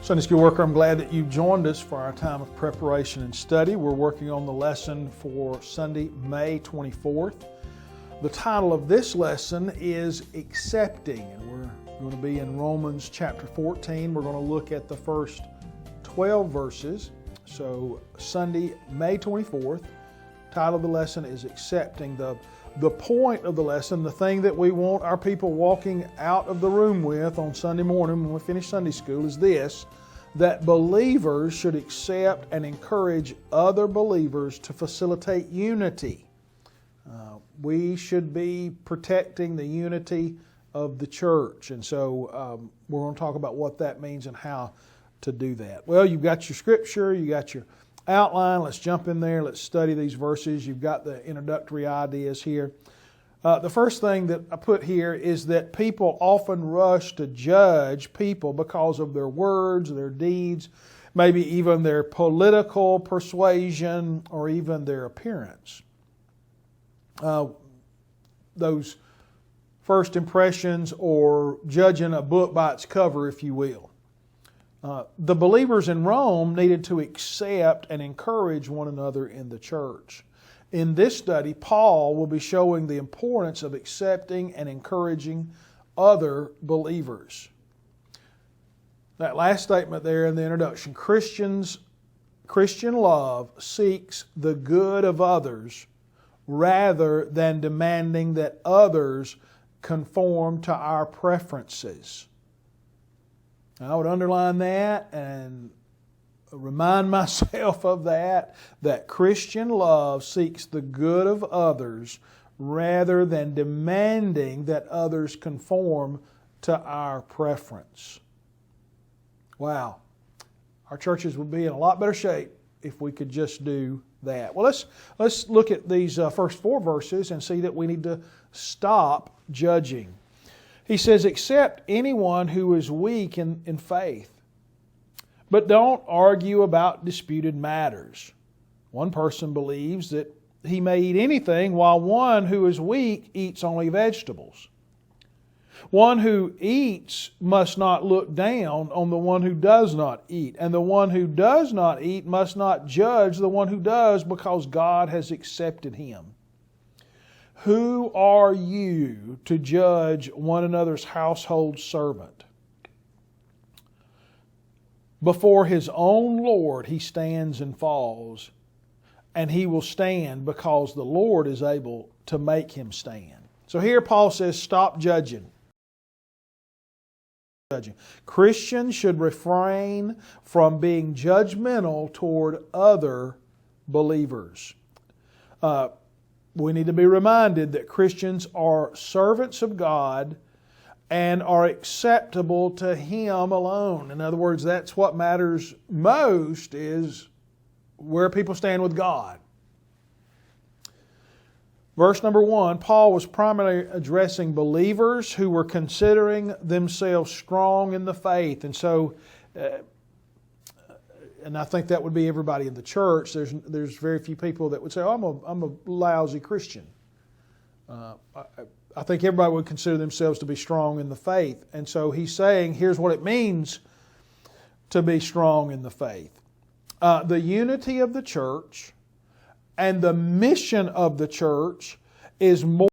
Sunday School Worker, I'm glad that you joined us for our time of preparation and study. We're working on the lesson for Sunday, May 24th. The title of this lesson is Accepting, and we're going to be in Romans chapter 14. We're going to look at the first 12 verses. So Sunday, May 24th, title of the lesson is Accepting. The point of the lesson, the thing that we want our people walking out of the room with on Sunday morning when we finish Sunday school is this, that believers should accept and encourage other believers to facilitate unity. We should be protecting the unity of the church. And so we're going to talk about what that means and how to do that. Well, you've got your scripture, you got your outline. Let's jump in there. Let's study these verses. You've got the introductory ideas here. The first thing that I put here is that people often rush to judge people because of their words, their deeds, maybe even their political persuasion, or even their appearance. Those first impressions, or judging a book by its cover, if you will. The believers in Rome needed to accept and encourage one another in the church. In this study, Paul will be showing the importance of accepting and encouraging other believers. That last statement there in the introduction, Christian love seeks the good of others rather than demanding that others conform to our preferences. I would underline that and remind myself of that Christian love seeks the good of others rather than demanding that others conform to our preference. Wow. Our churches would be in a lot better shape if we could just do that. Well, let's look at these first four verses and see that we need to stop judging. He says, accept anyone who is weak in faith, but don't argue about disputed matters. One person believes that he may eat anything, while one who is weak eats only vegetables. One who eats must not look down on the one who does not eat, and the one who does not eat must not judge the one who does, because God has accepted him. Who are you to judge one another's household servant? Before his own Lord he stands and falls, and he will stand because the Lord is able to make him stand. So here Paul says, stop judging. Christians should refrain from being judgmental toward other believers. We need to be reminded that Christians are servants of God and are acceptable to Him alone. In other words, that's what matters most, is where people stand with God. Verse number 1, Paul was primarily addressing believers who were considering themselves strong in the faith. And so, and I think that would be everybody in the church. There's very few people that would say, oh, I'm a lousy Christian. I think everybody would consider themselves to be strong in the faith. And so he's saying, here's what it means to be strong in the faith. The unity of the church and the mission of the church is more